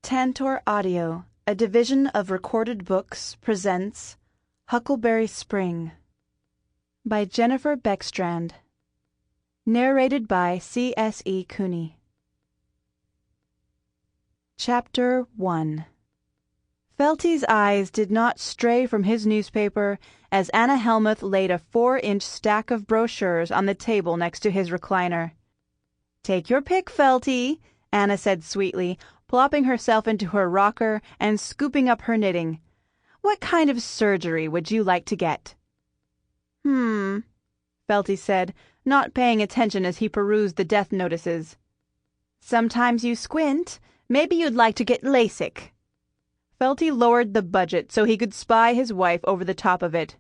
Tantor Audio, a division of Recorded Books, presents Huckleberry Spring by Jennifer Beckstrand. Narrated by C.S.E. Cooney. Chapter 1. Felty's eyes did not stray from his newspaper as Anna Helmuth laid a 4-inch stack of brochures on the table next to his recliner. "Take your pick, Felty," Anna said sweetly, plopping herself into her rocker and scooping up her knitting. "What kind of surgery would you like to get?" Felty said, not paying attention as he perused the death notices. "Sometimes you squint. Maybe you'd like to get LASIK." Felty lowered the budget so he could spy his wife over the top of it.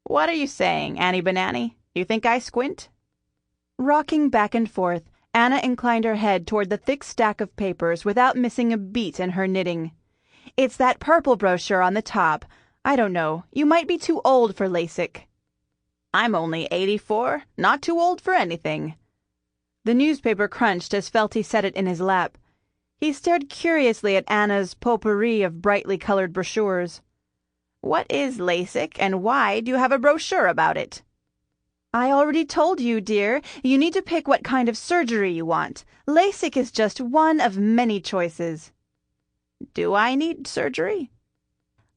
"What are you saying, Annie Banani? You think I squint?" Rocking back and forth, Anna inclined her head toward the thick stack of papers without missing a beat in her knitting. "It's that purple brochure on the top. I don't know. You might be too old for LASIK." "I'm only 84. Not too old for anything." The newspaper crunched as Felty set it in his lap. He stared curiously at Anna's potpourri of brightly colored brochures. "What is LASIK, and why do you have a brochure about it?" "I already told you, dear. You need to pick what kind of surgery you want. LASIK is just one of many choices." "Do I need surgery?"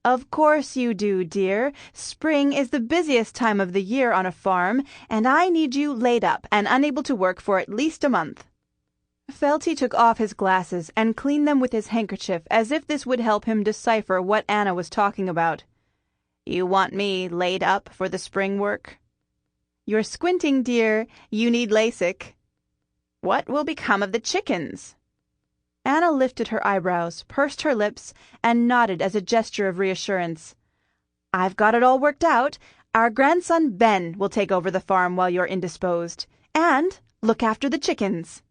"Of course you do, dear. Spring is the busiest time of the year on a farm, and I need you laid up and unable to work for at least a month." Felty took off his glasses and cleaned them with his handkerchief as if this would help him decipher what Anna was talking about. "You want me laid up for the spring work?" "You're squinting, dear. You need LASIK." "What will become of the chickens?" Anna lifted her eyebrows, pursed her lips, and nodded as a gesture of reassurance. "I've got it all worked out. Our grandson Ben will take over the farm while you're indisposed, and look after the chickens."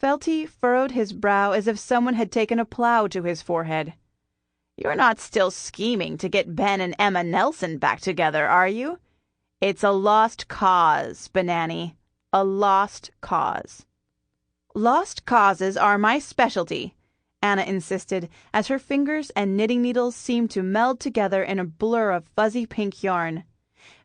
Felty furrowed his brow as if someone had taken a plow to his forehead. "You're not still scheming to get Ben and Emma Nelson back together, are you? It's a lost cause, Banani. A lost cause." "Lost causes are my specialty," Anna insisted, as her fingers and knitting needles seemed to meld together in a blur of fuzzy pink yarn.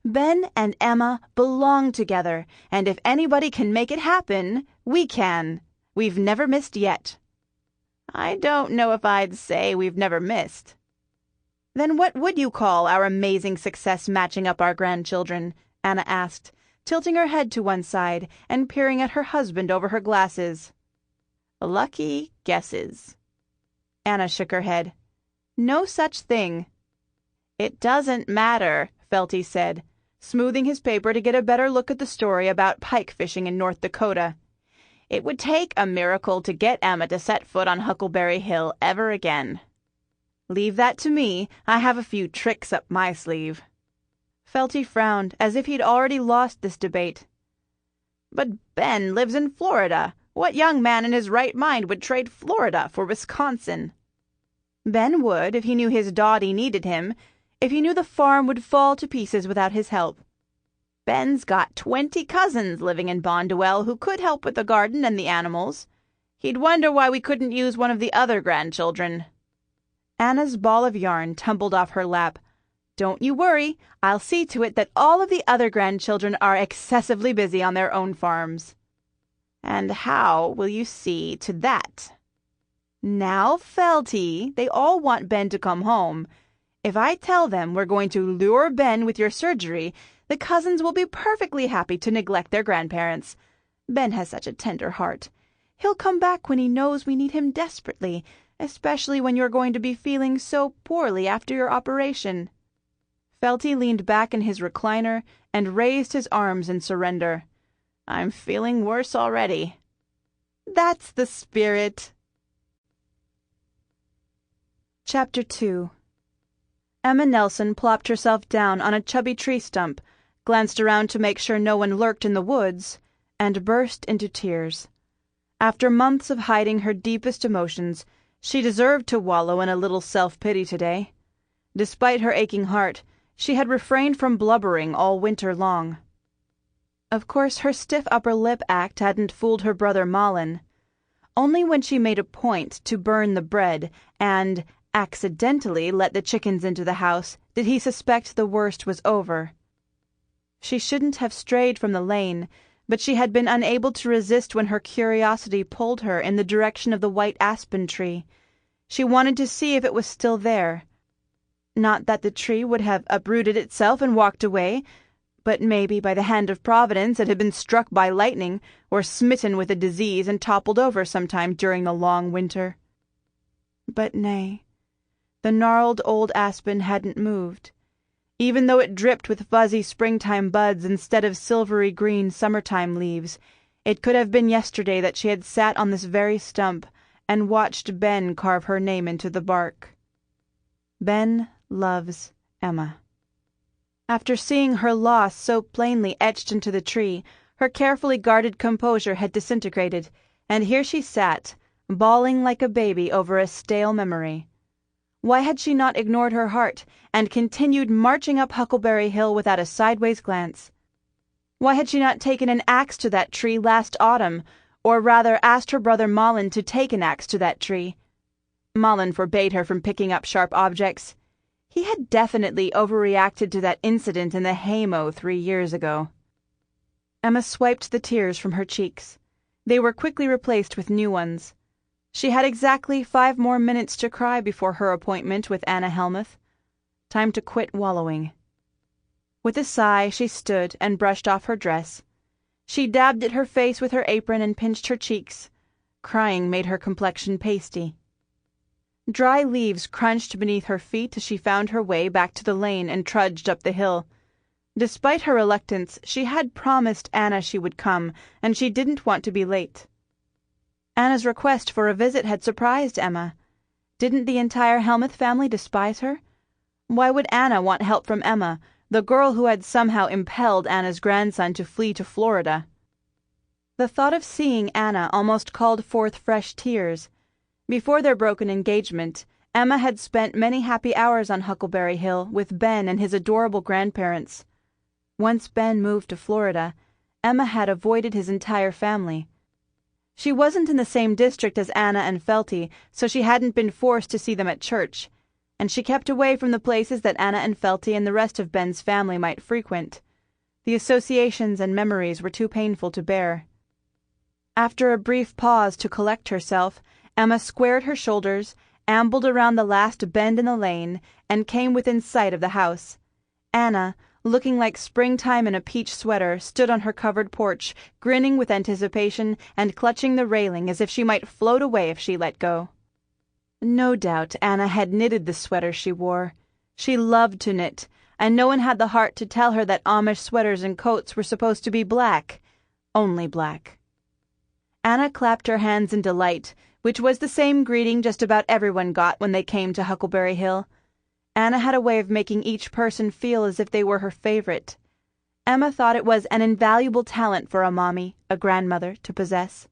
"Ben and Emma belong together, and if anybody can make it happen, we can. We've never missed yet." "I don't know if I'd say we've never missed." "Then what would you call our amazing success matching up our grandchildren?" Anna asked, tilting her head to one side and peering at her husband over her glasses. "Lucky guesses." Anna shook her head. "No such thing." "It doesn't matter," Felty said, smoothing his paper to get a better look at the story about pike fishing in North Dakota. "It would take a miracle to get Emma to set foot on Huckleberry Hill ever again." "Leave that to me. I have a few tricks up my sleeve." Felty frowned, as if he'd already lost this debate. "But Ben lives in Florida. What young man in his right mind would trade Florida for Wisconsin?" "Ben would, if he knew his Dottie needed him, if he knew the farm would fall to pieces without his help." "Ben's got 20 cousins living in Bonduel who could help with the garden and the animals. He'd wonder why we couldn't use one of the other grandchildren." Anna's ball of yarn tumbled off her lap. "Don't you worry. I'll see to it that all of the other grandchildren are excessively busy on their own farms." "And how will you see to that?" "Now, Felty, they all want Ben to come home. If I tell them we're going to lure Ben with your surgery, the cousins will be perfectly happy to neglect their grandparents. Ben has such a tender heart. He'll come back when he knows we need him desperately, especially when you're going to be feeling so poorly after your operation." Felty leaned back in his recliner and raised his arms in surrender. "I'm feeling worse already." "That's the spirit." Chapter 2. Emma Nelson plopped herself down on a chubby tree stump, glanced around to make sure no one lurked in the woods, and burst into tears. After months of hiding her deepest emotions, she deserved to wallow in a little self-pity today. Despite her aching heart, she had refrained from blubbering all winter long. Of course, her stiff upper lip act hadn't fooled her brother Malin. Only when she made a point to burn the bread and accidentally let the chickens into the house did he suspect the worst was over. She shouldn't have strayed from the lane, but she had been unable to resist when her curiosity pulled her in the direction of the white aspen tree. She wanted to see if it was still there. Not that the tree would have uprooted itself and walked away, but maybe by the hand of Providence it had been struck by lightning or smitten with a disease and toppled over sometime during the long winter. But nay, the gnarled old aspen hadn't moved. Even though it dripped with fuzzy springtime buds instead of silvery green summertime leaves, it could have been yesterday that she had sat on this very stump and watched Ben carve her name into the bark. Ben loves Emma. After seeing her loss so plainly etched into the tree, her carefully guarded composure had disintegrated, and here she sat, bawling like a baby over a stale memory. Why had she not ignored her heart and continued marching up Huckleberry Hill without a sideways glance? Why had she not taken an axe to that tree last autumn, or rather asked her brother Malin to take an axe to that tree? Malin forbade her from picking up sharp objects. He had definitely overreacted to that incident in the haymow 3 years ago. Emma swiped the tears from her cheeks. They were quickly replaced with new ones. She had exactly 5 more minutes to cry before her appointment with Anna Helmuth. Time to quit wallowing. With a sigh, she stood and brushed off her dress. She dabbed at her face with her apron and pinched her cheeks. Crying made her complexion pasty. Dry leaves crunched beneath her feet as she found her way back to the lane and trudged up the hill. Despite her reluctance, she had promised Anna she would come, and she didn't want to be late. Anna's request for a visit had surprised Emma. Didn't the entire Helmuth family despise her? Why would Anna want help from Emma, the girl who had somehow impelled Anna's grandson to flee to Florida? The thought of seeing Anna almost called forth fresh tears. Before their broken engagement, Emma had spent many happy hours on Huckleberry Hill with Ben and his adorable grandparents. Once Ben moved to Florida, Emma had avoided his entire family. She wasn't in the same district as Anna and Felty, so she hadn't been forced to see them at church, and she kept away from the places that Anna and Felty and the rest of Ben's family might frequent. The associations and memories were too painful to bear. After a brief pause to collect herself, Emma squared her shoulders, ambled around the last bend in the lane, and came within sight of the house. Anna, looking like springtime in a peach sweater, stood on her covered porch, grinning with anticipation and clutching the railing as if she might float away if she let go. No doubt Anna had knitted the sweater she wore. She loved to knit, and no one had the heart to tell her that Amish sweaters and coats were supposed to be black. Only black. Anna clapped her hands in delight, which was the same greeting just about everyone got when they came to Huckleberry Hill. Anna had a way of making each person feel as if they were her favorite. Emma thought it was an invaluable talent for a mommy, a grandmother, to possess.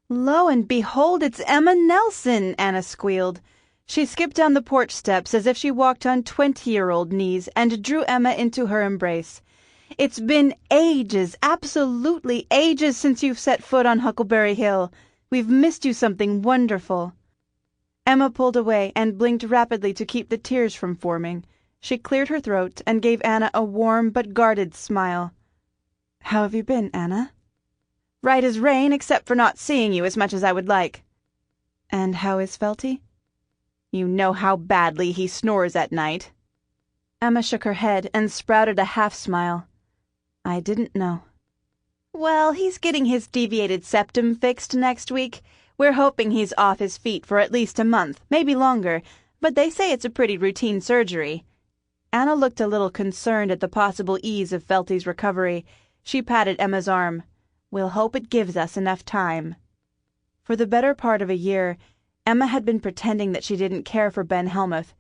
"Lo and behold, it's Emma Nelson!" Anna squealed. She skipped down the porch steps as if she walked on 20-year-old knees and drew Emma into her embrace. "It's been ages, absolutely ages, since you've set foot on Huckleberry Hill. We've missed you something wonderful." Emma pulled away and blinked rapidly to keep the tears from forming. She cleared her throat and gave Anna a warm but guarded smile. "How have you been, Anna?" "Right as rain, except for not seeing you as much as I would like." "And how is Felty?" "You know how badly he snores at night." Emma shook her head and sprouted a half-smile. "I didn't know." "Well, he's getting his deviated septum fixed next week. We're hoping he's off his feet for at least a month, maybe longer, but they say it's a pretty routine surgery." Anna looked a little concerned at the possible ease of Felty's recovery. She patted Emma's arm. "We'll hope it gives us enough time." For the better part of a year, Emma had been pretending that she didn't care for Ben Helmuth.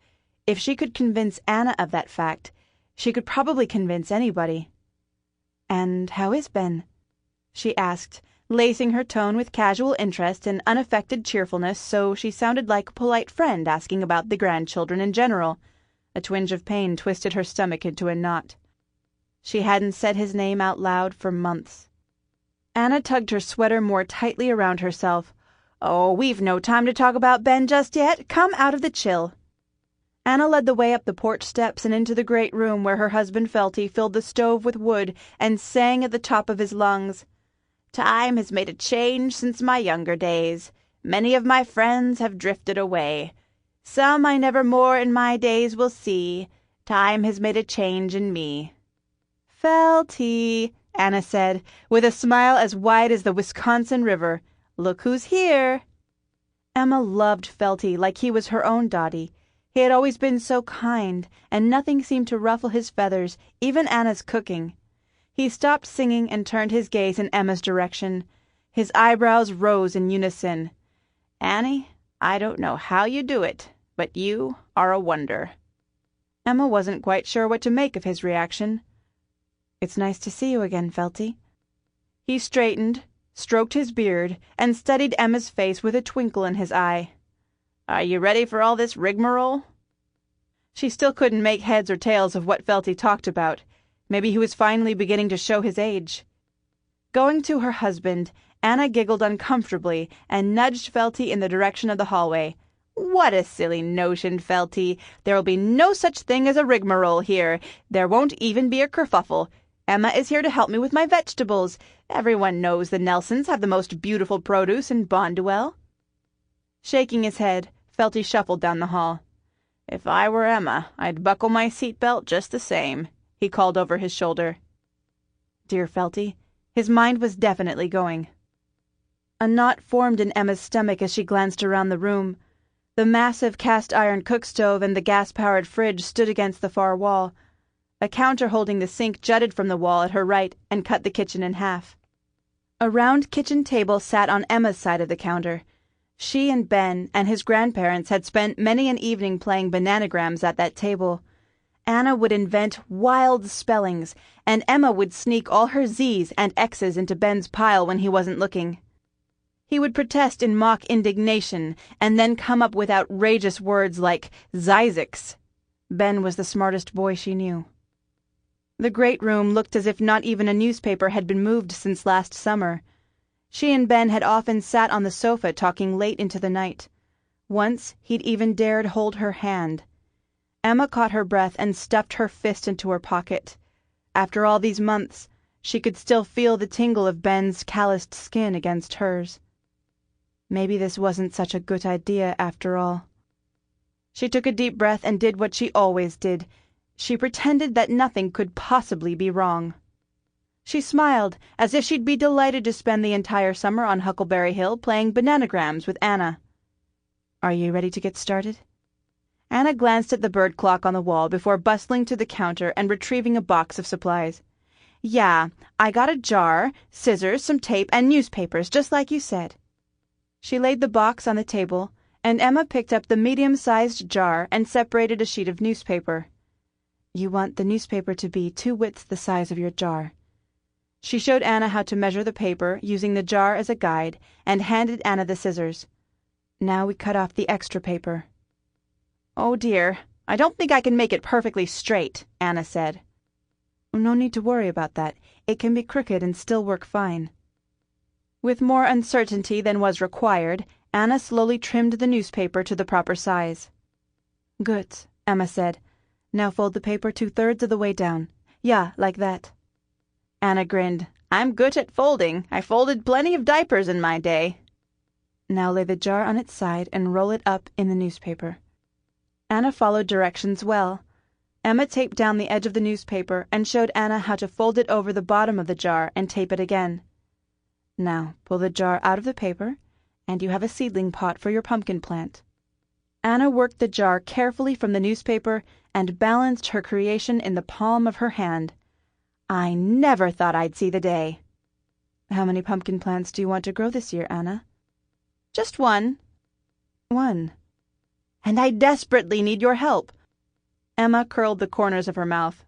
If she could convince Anna of that fact, she could probably convince anybody. "And how is Ben?" she asked, lacing her tone with casual interest and unaffected cheerfulness so she sounded like a polite friend asking about the grandchildren in general. A twinge of pain twisted her stomach into a knot. She hadn't said his name out loud for months. Anna tugged her sweater more tightly around herself. "Oh, we've no time to talk about Ben just yet. Come out of the chill." Anna led the way up the porch steps and into the great room where her husband Felty filled the stove with wood and sang at the top of his lungs. "Time has made a change since my younger days. Many of my friends have drifted away. Some I never more in my days will see. Time has made a change in me." "Felty," Anna said, with a smile as wide as the Wisconsin River. "Look who's here." Emma loved Felty like he was her own Dottie. He had always been so kind, and nothing seemed to ruffle his feathers, even Anna's cooking. He stopped singing and turned his gaze in Emma's direction. His eyebrows rose in unison. "Annie, I don't know how you do it, but you are a wonder." Emma wasn't quite sure what to make of his reaction. "It's nice to see you again, Felty." He straightened, stroked his beard, and studied Emma's face with a twinkle in his eye. "Are you ready for all this rigmarole?" She still couldn't make heads or tails of what Felty talked about. Maybe he was finally beginning to show his age. Going to her husband, Anna giggled uncomfortably and nudged Felty in the direction of the hallway. "What a silly notion, Felty. There will be no such thing as a rigmarole here. There won't even be a kerfuffle. Emma is here to help me with my vegetables. Everyone knows the Nelsons have the most beautiful produce in Bonduel." Shaking his head, Felty shuffled down the hall. "If I were Emma, I'd buckle my seatbelt just the same," he called over his shoulder. Dear Felty, his mind was definitely going. A knot formed in Emma's stomach as she glanced around the room. The massive cast-iron cook-stove and the gas-powered fridge stood against the far wall. A counter holding the sink jutted from the wall at her right and cut the kitchen in half. A round kitchen table sat on Emma's side of the counter. She and Ben and his grandparents had spent many an evening playing bananagrams at that table. Anna would invent wild spellings, and Emma would sneak all her Z's and X's into Ben's pile when he wasn't looking. He would protest in mock indignation, and then come up with outrageous words like Zysix. Ben was the smartest boy she knew. The great room looked as if not even a newspaper had been moved since last summer. She and Ben had often sat on the sofa talking late into the night. Once he'd even dared hold her hand. Emma caught her breath and stuffed her fist into her pocket. After all these months, she could still feel the tingle of Ben's calloused skin against hers. Maybe this wasn't such a good idea after all. She took a deep breath and did what she always did. She pretended that nothing could possibly be wrong. She smiled, as if she'd be delighted to spend the entire summer on Huckleberry Hill playing bananagrams with Anna. "Are you ready to get started?" Anna glanced at the bird clock on the wall before bustling to the counter and retrieving a box of supplies. "Yeah, I got a jar, scissors, some tape, and newspapers, just like you said." She laid the box on the table, and Emma picked up the medium-sized jar and separated a sheet of newspaper. "You want the newspaper to be 2 widths the size of your jar." She showed Anna how to measure the paper, using the jar as a guide, and handed Anna the scissors. "Now we cut off the extra paper." "Oh dear, I don't think I can make it perfectly straight," Anna said. "No need to worry about that. It can be crooked and still work fine." With more uncertainty than was required, Anna slowly trimmed the newspaper to the proper size. "Good," Emma said. "Now fold the paper 2/3 of the way down. Yeah, like that." Anna grinned. "I'm good at folding. I folded plenty of diapers in my day." "Now lay the jar on its side and roll it up in the newspaper." Anna followed directions well. Emma taped down the edge of the newspaper and showed Anna how to fold it over the bottom of the jar and tape it again. "Now pull the jar out of the paper, and you have a seedling pot for your pumpkin plant." Anna worked the jar carefully from the newspaper and balanced her creation in the palm of her hand. "I never thought I'd see the day." "How many pumpkin plants do you want to grow this year, Anna?" "Just one." "One?" "And I desperately need your help." Emma curled the corners of her mouth.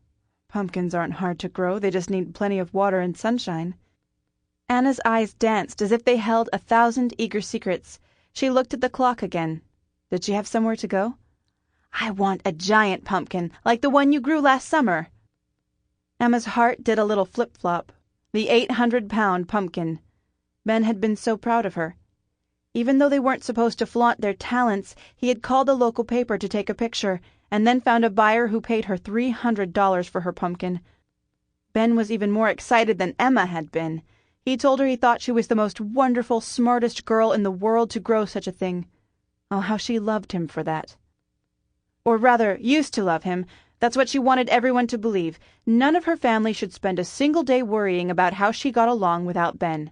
"Pumpkins aren't hard to grow. They just need plenty of water and sunshine." Anna's eyes danced as if they held 1,000 eager secrets. She looked at the clock again. Did she have somewhere to go? "I want a giant pumpkin, like the one you grew last summer." Emma's heart did a little flip-flop. The 800-pound pumpkin. Ben had been so proud of her. Even though they weren't supposed to flaunt their talents, he had called the local paper to take a picture, and then found a buyer who paid her $300 for her pumpkin. Ben was even more excited than Emma had been. He told her he thought she was the most wonderful, smartest girl in the world to grow such a thing. Oh, how she loved him for that. Or rather, used to love him. That's what she wanted everyone to believe. None of her family should spend a single day worrying about how she got along without Ben.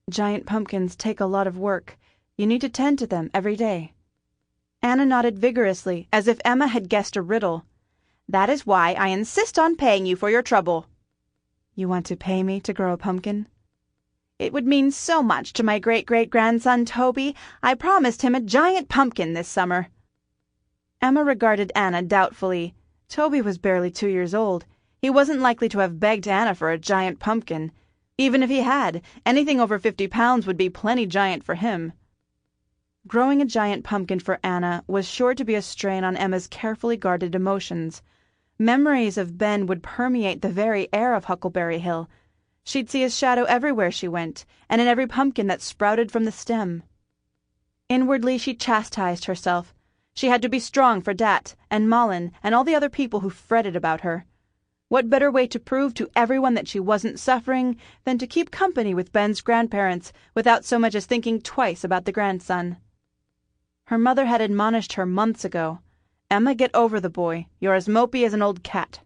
Giant pumpkins take a lot of work. You need to tend to them every day. Anna nodded vigorously, as if Emma had guessed a riddle. That is why I insist on paying you for your trouble. You want to pay me to grow a pumpkin? It would mean so much to my great-great-grandson Toby. I promised him a giant pumpkin this summer. Emma regarded Anna doubtfully. Toby was barely 2 years old. He wasn't likely to have begged Anna for a giant pumpkin. Even if he had, anything over 50 pounds would be plenty giant for him. Growing a giant pumpkin for Anna was sure to be a strain on Emma's carefully guarded emotions. Memories of Ben would permeate the very air of Huckleberry Hill. She'd see his shadow everywhere she went, and in every pumpkin that sprouted from the stem. Inwardly she chastised herself. She had to be strong for Dat and Malin and all the other people who fretted about her. What better way to prove to everyone that she wasn't suffering than to keep company with Ben's grandparents without so much as thinking twice about the grandson? Her mother had admonished her months ago. Emma, get over the boy. You're as mopey as an old cat.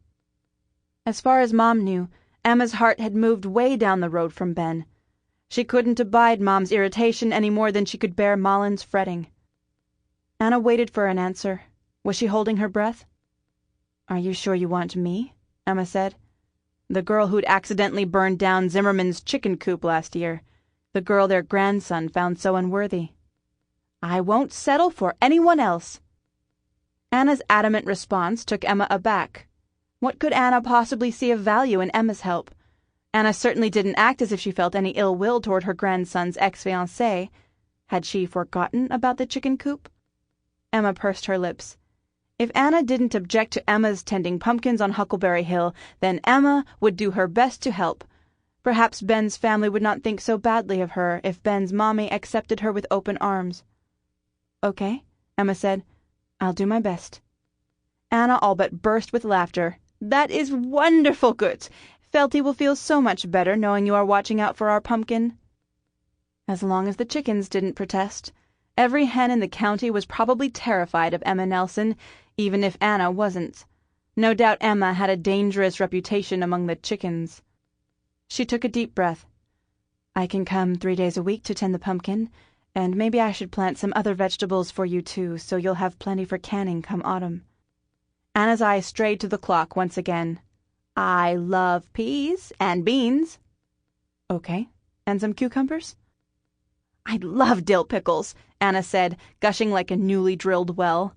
As far as Mom knew, Emma's heart had moved way down the road from Ben. She couldn't abide Mom's irritation any more than she could bear Malin's fretting. Anna waited for an answer. Was she holding her breath? Are you sure you want me? Emma said. The girl who'd accidentally burned down Zimmerman's chicken coop last year. The girl their grandson found so unworthy. I won't settle for anyone else. Anna's adamant response took Emma aback. What could Anna possibly see of value in Emma's help? Anna certainly didn't act as if she felt any ill will toward her grandson's ex-fiancé. Had she forgotten about the chicken coop? Emma pursed her lips. If Anna didn't object to Emma's tending pumpkins on Huckleberry Hill, then Emma would do her best to help. Perhaps Ben's family would not think so badly of her if Ben's mommy accepted her with open arms. Okay, Emma said. I'll do my best. Anna all but burst with laughter. That is wonderful good. Felty will feel so much better knowing you are watching out for our pumpkin. As long as the chickens didn't protest. Every hen in the county was probably terrified of Emma Nelson, even if Anna wasn't. No doubt Emma had a dangerous reputation among the chickens. She took a deep breath. I can come 3 days a week to tend the pumpkin, and maybe I should plant some other vegetables for you too, so you'll have plenty for canning come autumn. Anna's eyes strayed to the clock once again. I love peas and beans. Okay, and some cucumbers? I love dill pickles, Anna said, gushing like a newly drilled well.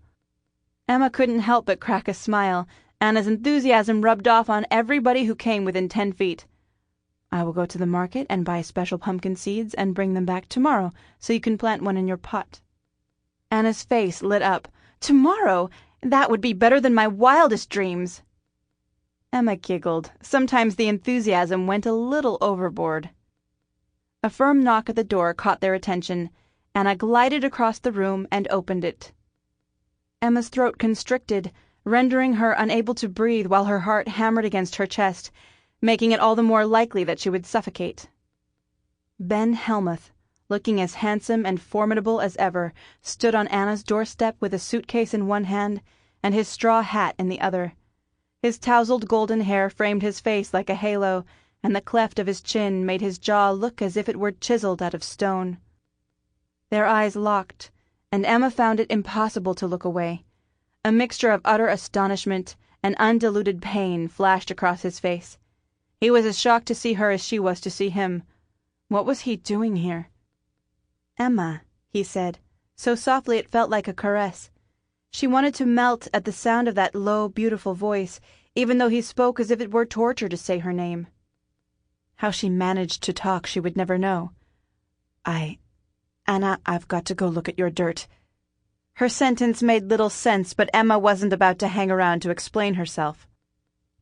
Emma couldn't help but crack a smile. Anna's enthusiasm rubbed off on everybody who came within 10 feet. I will go to the market and buy special pumpkin seeds and bring them back tomorrow, so you can plant one in your pot. Anna's face lit up. Tomorrow? That would be better than my wildest dreams. Emma giggled. Sometimes the enthusiasm went a little overboard. A firm knock at the door caught their attention. Anna glided across the room and opened it. Emma's throat constricted, rendering her unable to breathe while her heart hammered against her chest, making it all the more likely that she would suffocate. Ben Helmuth, looking as handsome and formidable as ever, stood on Anna's doorstep with a suitcase in one hand and his straw hat in the other. His tousled golden hair framed his face like a halo, and the cleft of his chin made his jaw look as if it were chiseled out of stone. Their eyes locked, and Emma found it impossible to look away. A mixture of utter astonishment and undiluted pain flashed across his face. He was as shocked to see her as she was to see him. What was he doing here? Emma, he said, so softly it felt like a caress. She wanted to melt at the sound of that low, beautiful voice, even though he spoke as if it were torture to say her name. How she managed to talk she would never know. Anna, I've got to go look at your dirt. Her sentence made little sense, but Emma wasn't about to hang around to explain herself.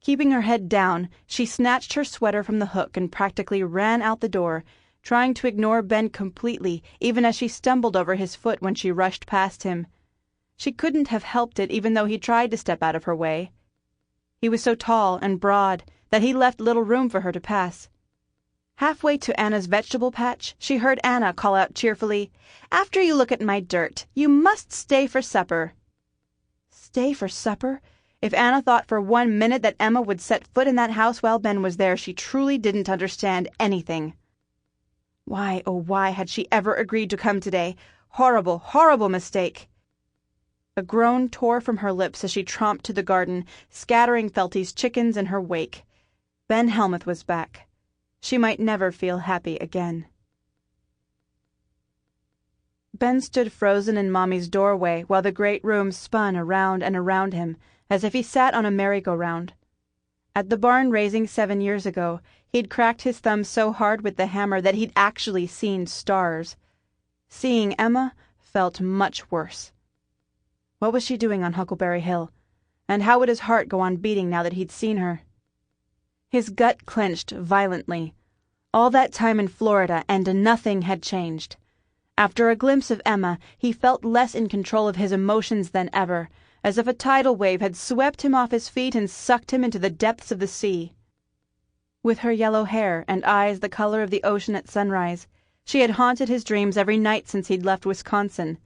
Keeping her head down, she snatched her sweater from the hook and practically ran out the door, trying to ignore Ben completely, even as she stumbled over his foot when she rushed past him. She couldn't have helped it, even though he tried to step out of her way. He was so tall and broad that he left little room for her to pass. Halfway to Anna's vegetable patch, she heard Anna call out cheerfully, "After you look at my dirt, you must stay for supper." Stay for supper? If Anna thought for 1 minute that Emma would set foot in that house while Ben was there, she truly didn't understand anything. Why, oh why, had she ever agreed to come today? Horrible, horrible mistake. A groan tore from her lips as she tromped to the garden, scattering Felty's chickens in her wake. Ben Helmuth was back. She might never feel happy again. Ben stood frozen in Mommy's doorway while the great room spun around and around him, as if he sat on a merry-go-round. At the barn raising 7 years ago, he'd cracked his thumb so hard with the hammer that he'd actually seen stars. Seeing Emma felt much worse. What was she doing on Huckleberry Hill? And how would his heart go on beating now that he'd seen her? His gut clenched violently. All that time in Florida, and nothing had changed. After a glimpse of Emma, he felt less in control of his emotions than ever, as if a tidal wave had swept him off his feet and sucked him into the depths of the sea. With her yellow hair and eyes the color of the ocean at sunrise, she had haunted his dreams every night since he'd left Wisconsin.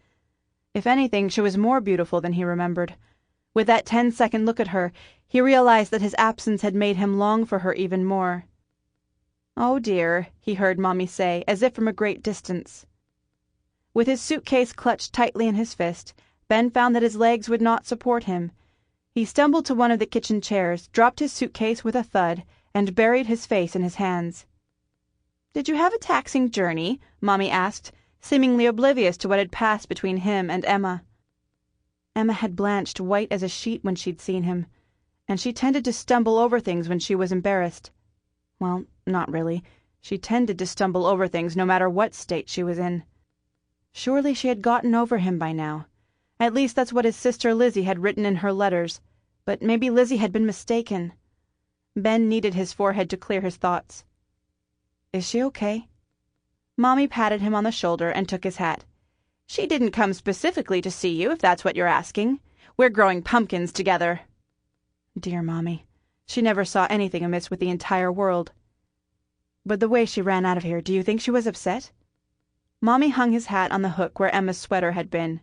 If anything, she was more beautiful than he remembered. With that 10-second look at her, he realized that his absence had made him long for her even more. "Oh dear," he heard Mommy say, as if from a great distance. With his suitcase clutched tightly in his fist, Ben found that his legs would not support him. He stumbled to one of the kitchen chairs, dropped his suitcase with a thud, and buried his face in his hands. "Did you have a taxing journey?" Mommy asked, seemingly oblivious to what had passed between him and Emma. Emma had blanched white as a sheet when she'd seen him, and she tended to stumble over things when she was embarrassed. Well, not really. She tended to stumble over things no matter what state she was in. Surely she had gotten over him by now. At least that's what his sister Lizzie had written in her letters, but maybe Lizzie had been mistaken. Ben kneaded his forehead to clear his thoughts. "Is she okay?" Mommy patted him on the shoulder and took his hat. "She didn't come specifically to see you, if that's what you're asking. We're growing pumpkins together." Dear Mommy. She never saw anything amiss with the entire world. But the way she ran out of here, do you think she was upset? Mommy hung his hat on the hook where Emma's sweater had been.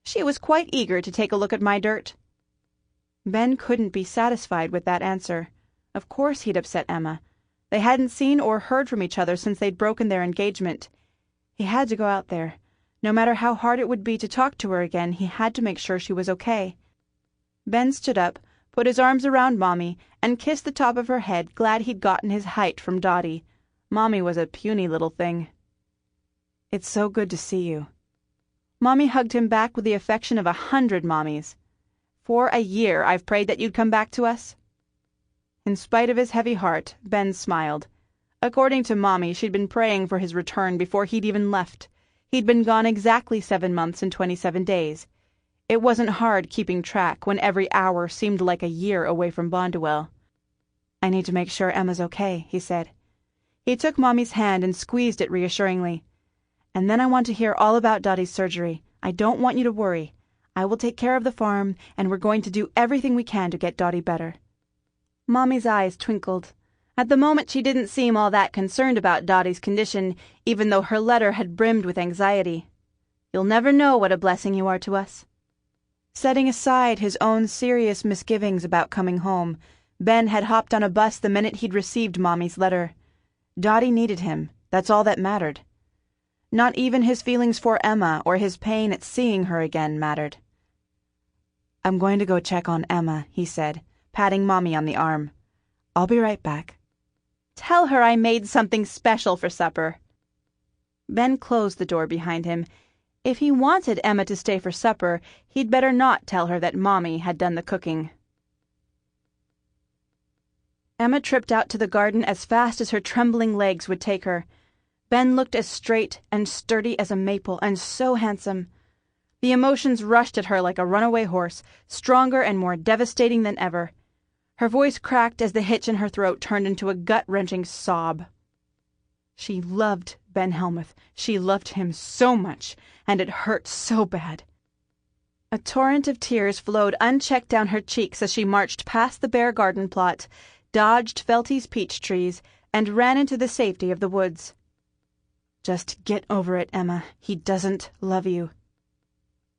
"She was quite eager to take a look at my dirt." Ben couldn't be satisfied with that answer. Of course he'd upset Emma. They hadn't seen or heard from each other since they'd broken their engagement. He had to go out there. No matter how hard it would be to talk to her again, he had to make sure she was okay. Ben stood up, put his arms around Mommy, and kissed the top of her head, glad he'd gotten his height from Dottie. Mommy was a puny little thing. "It's so good to see you." Mommy hugged him back with the affection of 100 mommies. "For a year I've prayed that you'd come back to us." In spite of his heavy heart, Ben smiled. According to Mommy, she'd been praying for his return before he'd even left. He'd been gone exactly 7 months and 27 days. It wasn't hard keeping track when every hour seemed like a year away from Bonduel. "I need to make sure Emma's okay," he said. He took Mommy's hand and squeezed it reassuringly. "And then I want to hear all about Dottie's surgery. I don't want you to worry. I will take care of the farm, and we're going to do everything we can to get Dottie better." Mommy's eyes twinkled. At the moment she didn't seem all that concerned about Dottie's condition, even though her letter had brimmed with anxiety. "You'll never know what a blessing you are to us." Setting aside his own serious misgivings about coming home, Ben had hopped on a bus the minute he'd received Mommy's letter. Dottie needed him. That's all that mattered. Not even his feelings for Emma or his pain at seeing her again mattered. "I'm going to go check on Emma," he said, patting Mommy on the arm. "I'll be right back." "Tell her I made something special for supper." Ben closed the door behind him. If he wanted Emma to stay for supper, he'd better not tell her that Mommy had done the cooking. Emma tripped out to the garden as fast as her trembling legs would take her. Ben looked as straight and sturdy as a maple, and so handsome. The emotions rushed at her like a runaway horse, stronger and more devastating than ever. Her voice cracked as the hitch in her throat turned into a gut-wrenching sob. She loved Ben Helmuth. She loved him so much, and it hurt so bad. A torrent of tears flowed unchecked down her cheeks as she marched past the bare garden plot, dodged Felty's peach trees, and ran into the safety of the woods. Just get over it, Emma. He doesn't love you.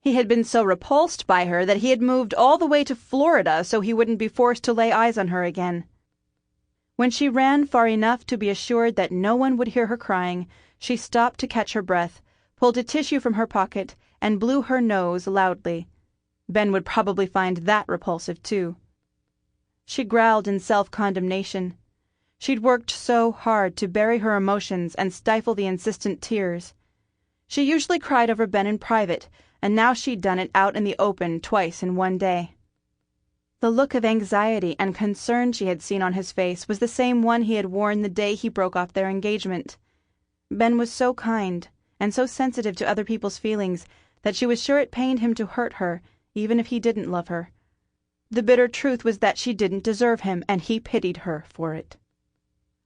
He had been so repulsed by her that he had moved all the way to Florida so he wouldn't be forced to lay eyes on her again. When she ran far enough to be assured that no one would hear her crying, she stopped to catch her breath, pulled a tissue from her pocket, and blew her nose loudly. Ben would probably find that repulsive, too. She growled in self-condemnation. She'd worked so hard to bury her emotions and stifle the insistent tears. She usually cried over Ben in private, and now she'd done it out in the open twice in one day. The look of anxiety and concern she had seen on his face was the same one he had worn the day he broke off their engagement. Ben was so kind and so sensitive to other people's feelings that she was sure it pained him to hurt her, even if he didn't love her. The bitter truth was that she didn't deserve him, and he pitied her for it.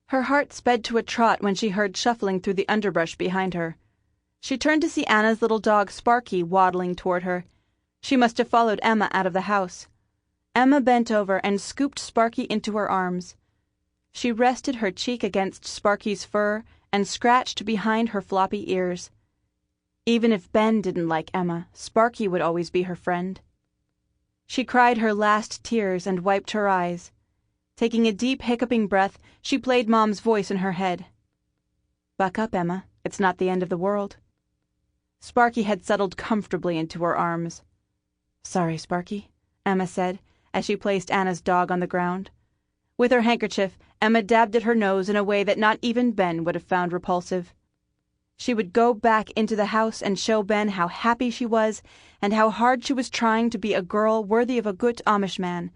Her heart sped to a trot when she heard shuffling through the underbrush behind her. She turned to see Anna's little dog Sparky waddling toward her. She must have followed Emma out of the house. Emma bent over and scooped Sparky into her arms. She rested her cheek against Sparky's fur and scratched behind her floppy ears. Even if Ben didn't like Emma, Sparky would always be her friend. She cried her last tears and wiped her eyes. Taking a deep hiccuping breath, she played Mom's voice in her head. "Buck up, Emma. It's not the end of the world." Sparky had settled comfortably into her arms. "Sorry, Sparky," Emma said, as she placed Anna's dog on the ground. With her handkerchief, Emma dabbed at her nose in a way that not even Ben would have found repulsive. She would go back into the house and show Ben how happy she was and how hard she was trying to be a girl worthy of a good Amish man,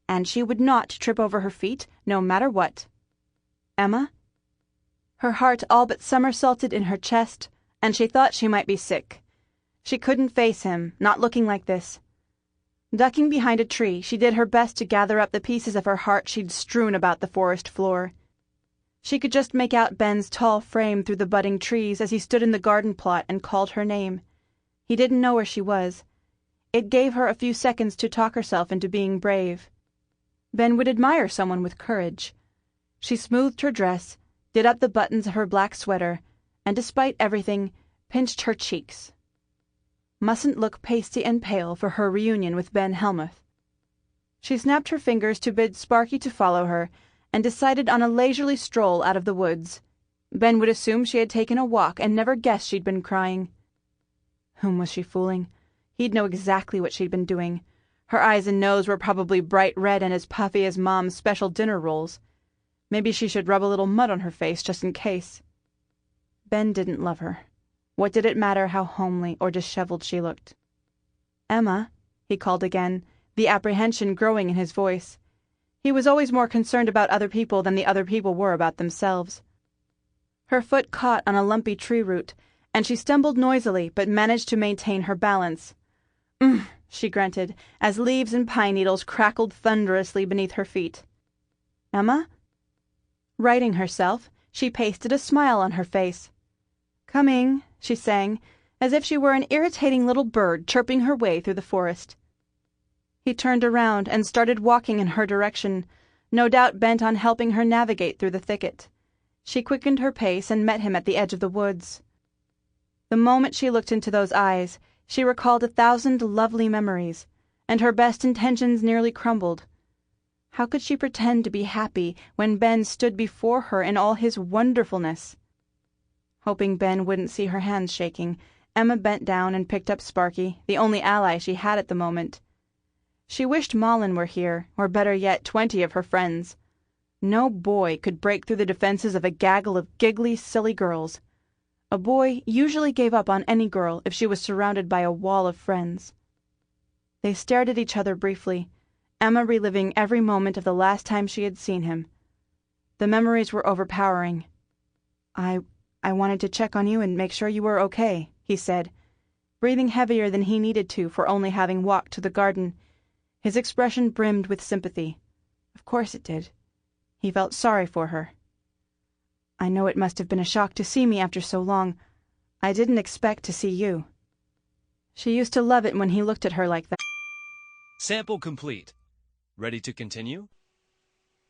and she would not trip over her feet, no matter what. Emma? Her heart all but somersaulted in her chest, and she thought she might be sick. She couldn't face him, not looking like this. Ducking behind a tree, she did her best to gather up the pieces of her heart she'd strewn about the forest floor. She could just make out Ben's tall frame through the budding trees as he stood in the garden plot and called her name. He didn't know where she was. It gave her a few seconds to talk herself into being brave. Ben would admire someone with courage. She smoothed her dress, did up the buttons of her black sweater, and despite everything, pinched her cheeks. Mustn't look pasty and pale for her reunion with Ben Helmuth. She snapped her fingers to bid Sparky to follow her, and decided on a leisurely stroll out of the woods. Ben would assume she had taken a walk and never guess she'd been crying. Whom was she fooling? He'd know exactly what she'd been doing. Her eyes and nose were probably bright red and as puffy as Mom's special dinner rolls. Maybe she should rub a little mud on her face just in case. Ben didn't love her. What did it matter how homely or disheveled she looked? "Emma," he called again, the apprehension growing in his voice. He was always more concerned about other people than the other people were about themselves. Her foot caught on a lumpy tree root, and she stumbled noisily but managed to maintain her balance. She grunted, as leaves and pine needles crackled thunderously beneath her feet. "Emma?" Righting herself, she pasted a smile on her face. "Coming," she sang, as if she were an irritating little bird chirping her way through the forest. He turned around and started walking in her direction, no doubt bent on helping her navigate through the thicket. She quickened her pace and met him at the edge of the woods. The moment she looked into those eyes, she recalled 1,000 lovely memories, and her best intentions nearly crumbled. How could she pretend to be happy when Ben stood before her in all his wonderfulness? Hoping Ben wouldn't see her hands shaking, Emma bent down and picked up Sparky, the only ally she had at the moment. She wished Malin were here, or better yet, 20 of her friends. No boy could break through the defenses of a gaggle of giggly, silly girls. A boy usually gave up on any girl if she was surrounded by a wall of friends. They stared at each other briefly, Emma reliving every moment of the last time she had seen him. The memories were overpowering. I wanted to check on you and make sure you were okay," he said, breathing heavier than he needed to for only having walked to the garden. His expression brimmed with sympathy. Of course it did. He felt sorry for her. I know it must have been a shock to see me after so long. I didn't expect to see you." She used to love it when he looked at her like that. Sample complete. Ready to continue?